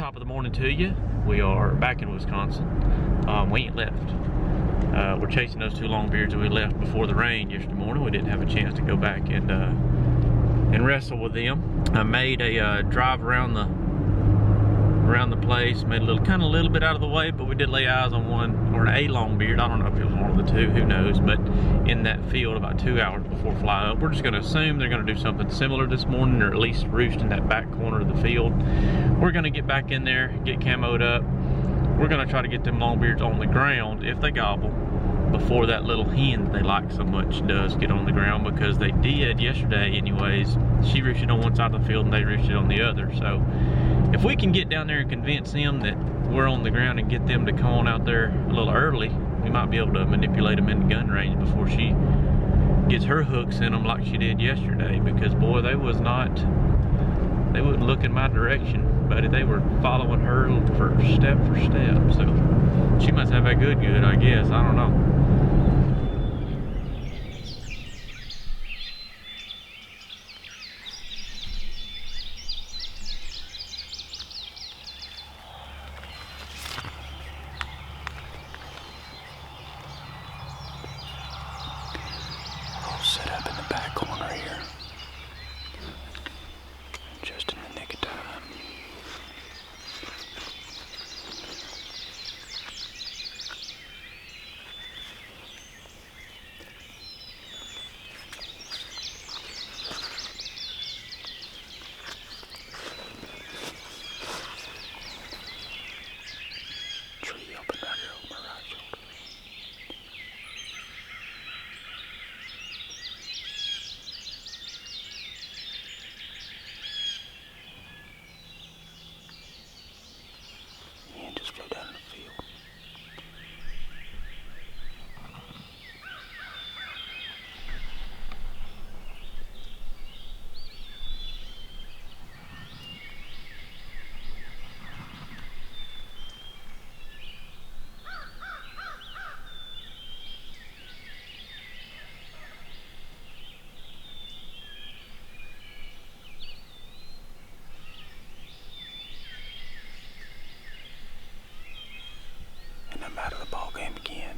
top of the morning to you. We are back in Wisconsin. We ain't left. We're chasing those two longbeards that we left before the rain yesterday morning. We didn't have a chance to go back and wrestle with them. I made a drive around the place, made a little bit out of the way, but we did lay eyes on one, or a longbeard. I don't know if it was one of the two, who knows, but in that field about 2 hours before fly up. We're just gonna assume they're gonna do something similar this morning, or at least roost in that back corner of the field. We're gonna get back in there, get camoed up. We're gonna try to get them longbeards on the ground if they gobble before that little hen that they like so much does get on the ground, because they did yesterday anyways. She roosted on one side of the field and they roosted on the other. So if we can get down there and convince them that we're on the ground and get them to come on out there a little early, we might be able to manipulate them into gun range before she gets her hooks in them like she did yesterday. Because boy, they wouldn't look in my direction, buddy. They were following her for step. So she must have that good, I guess. I don't know. Set up in the back corner here, just in the nick of time. Tree open right here over my right shoulder. Just flew down in the field. And I'm out of the ball game again.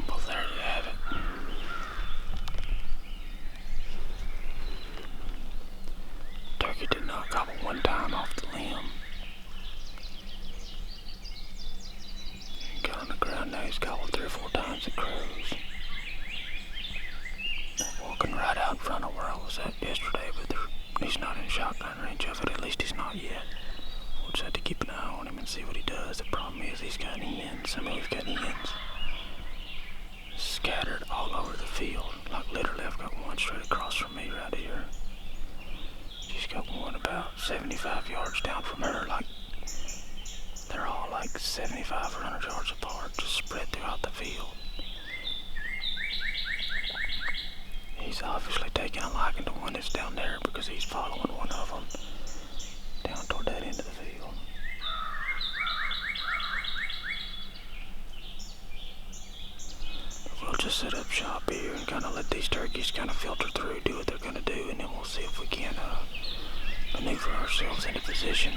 Well, there you have it. Turkey did not gobble one time off the limb. Got on the ground now, he's gobbled 3 or 4 times at crows. Walking right out in front of where I was at yesterday, but he's not in shotgun range of it, at least he's not yet. We'll just have to keep an eye on him and see what he does. The problem is he's got hens. I mean, we've got hens scattered all over the field. Like literally, I've got one straight across from me right here. She's got one about 75 yards down from her. Like, they're all like 75 or 100 yards apart, just spread throughout the field. He's obviously taking a liking to one that's down there because he's following one of them down toward that end of the field. We'll just set up shop here and kind of let these turkeys kind of filter through, do what they're going to do, and then we'll see if we can maneuver ourselves into position.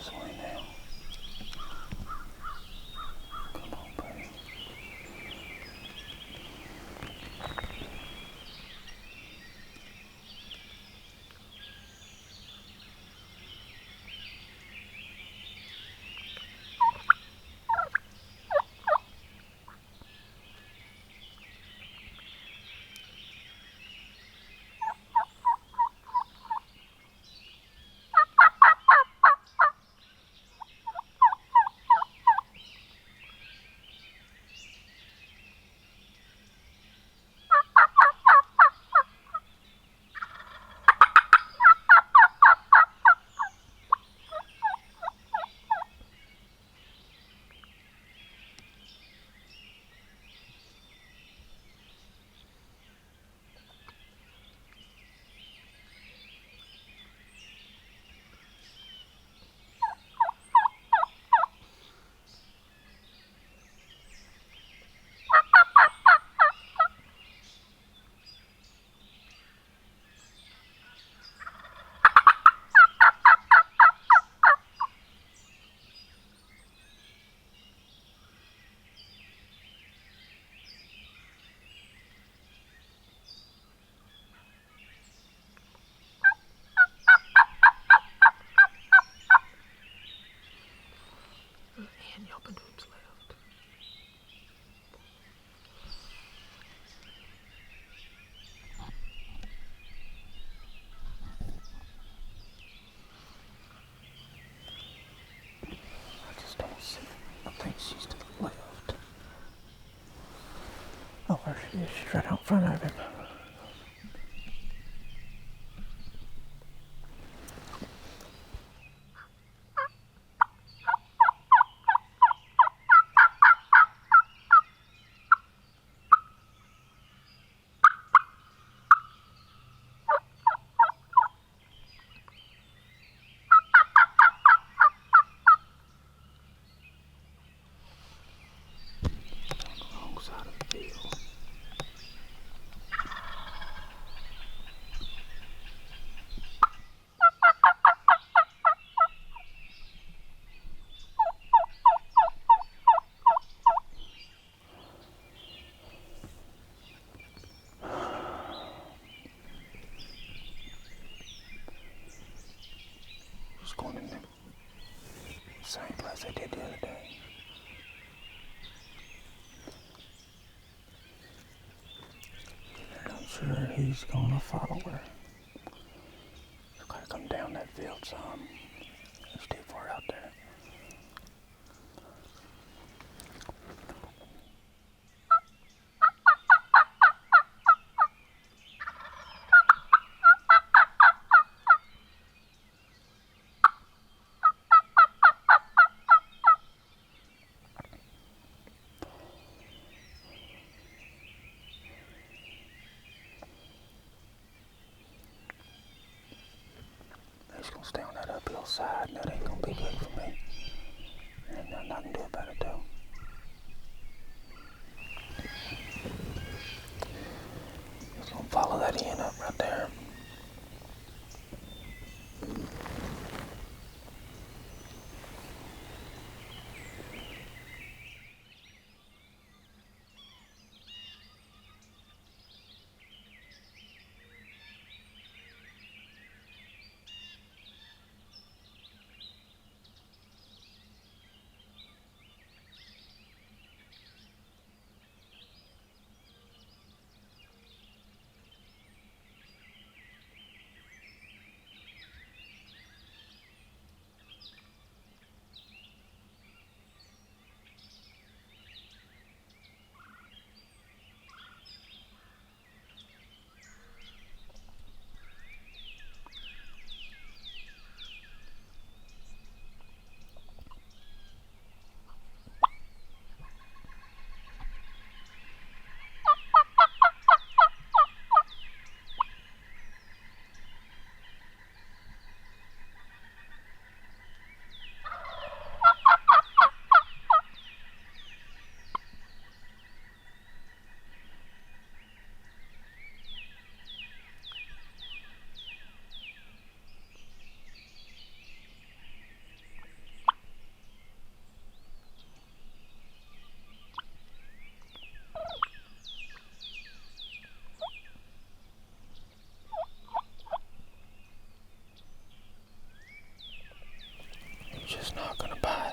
this way now. Come on, buddy. And y'all can do what's left. I just don't see. I think she's to the left. Oh, there she is. She's right out in front of him. Wrong side of the field. Just going in the same place I did the other day. And I'm sure he's gonna follow her. Gotta come down that field some. It's too far out there. He's gonna stay on that uphill side, and that ain't gonna be good for me. Ain't nothing I can do about it though. Just gonna follow that end up right there.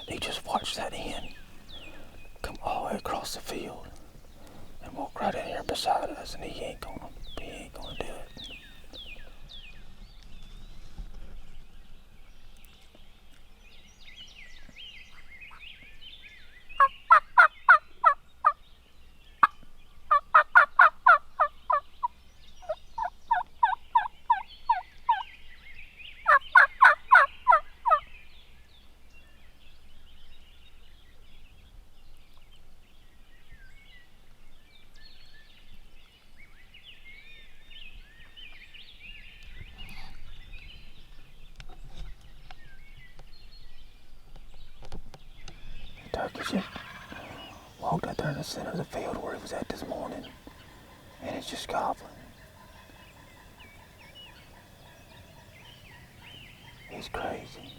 he just watched that hen come all the way across the field and walk right in here beside us, and he ain't gonna do it. Turkey just walked out there in the center of the field where he was at this morning, and it's just gobbling. He's crazy.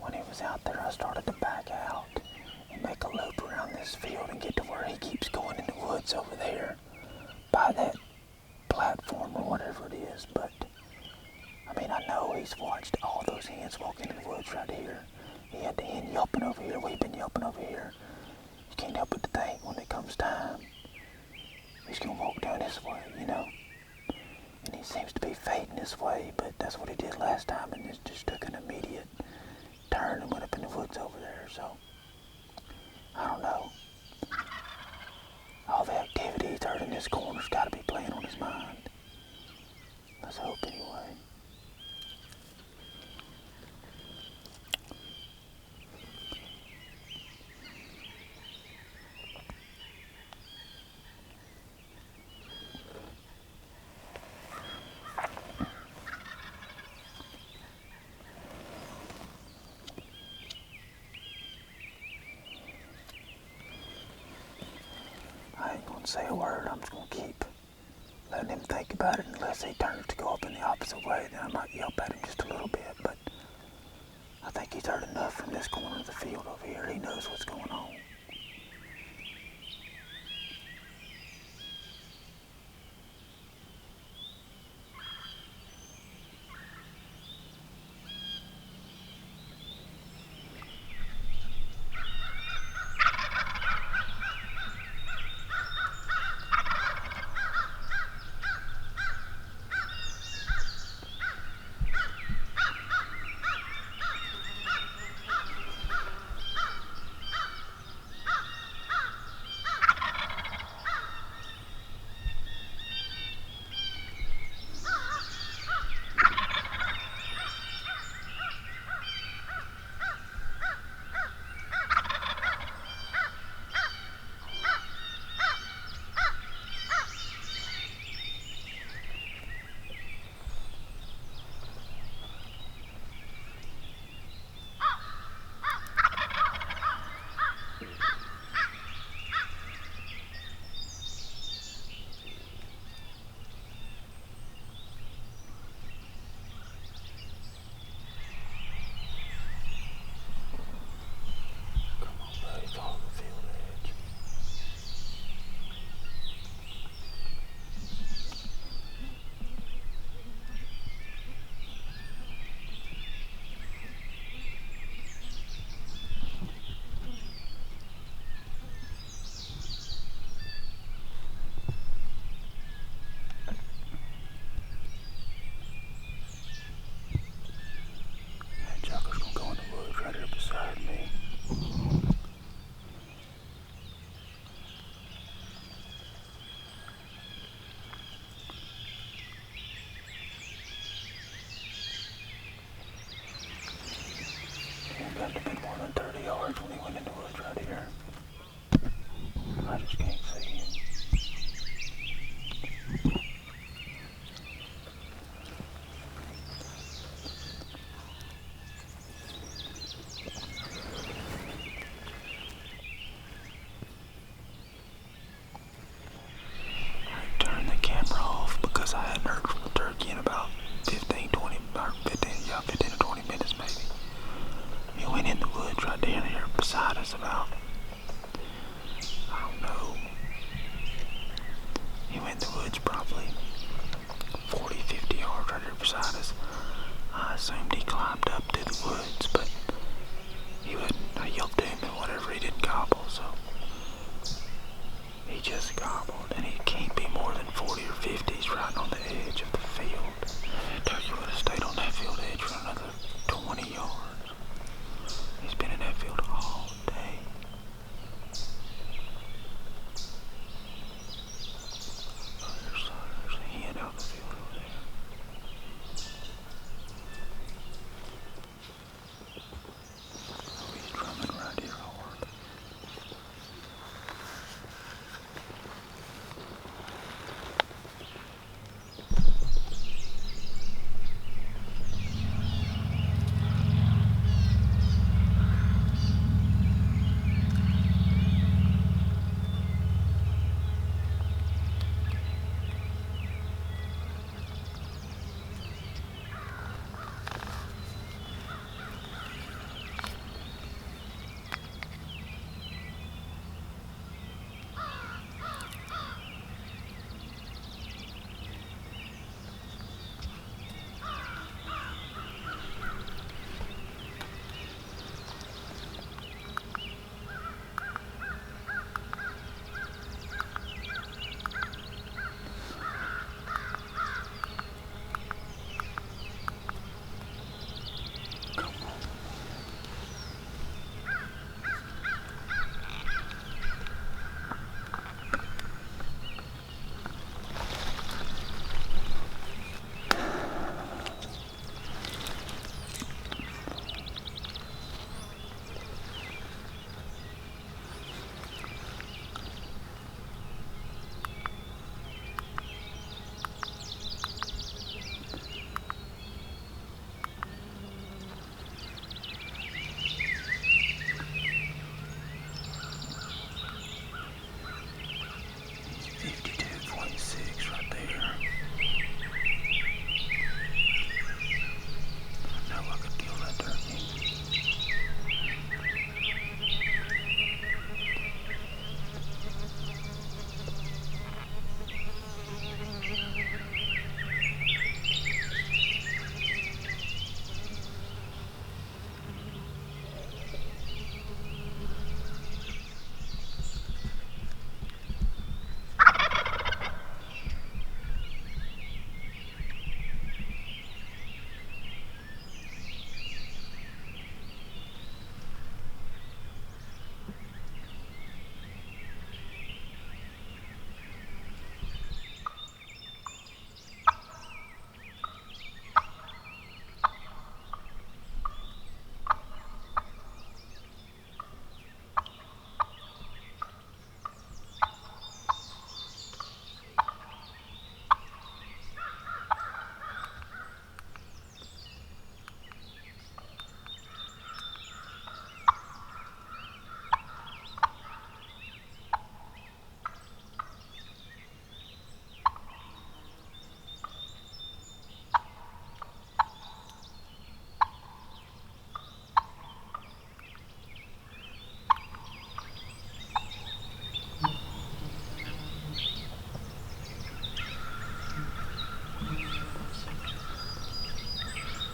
When he was out there, I started to back out and make a loop around this field and get to where he keeps going in the woods over there by that platform or whatever it is. But I mean, I know he's watched all those hens walk into the woods right here. He had the hen yelping over here. We've been yelping over here. You can't help but to think when it comes time, he's gonna walk down this way, you know. And he seems to be fading this way, but that's what he did last time, and it just took an immediate turn and went up in the woods over there. So I don't know. All the activity he's heard in this corner's got to be playing on his mind. Let's hope anyway. I ain't gonna say a word. I'm just gonna keep letting him think about it. Unless he turns to go up in the opposite way, then I might yelp at him just a little bit. But I think he's heard enough from this corner of the field over here. He knows what's going on.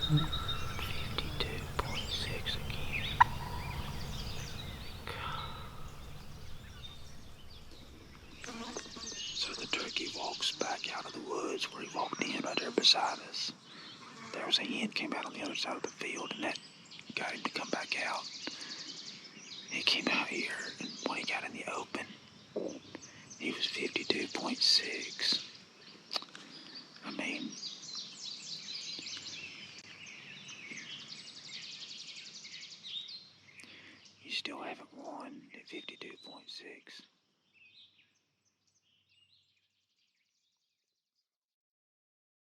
52.6 again. So the turkey walks back out of the woods where he walked in right there beside us. There was a hen came out on the other side of the field, and that got him to come back out. He came out here, and when he got in the open, he was 52.6. I mean, you still haven't won at 52.6.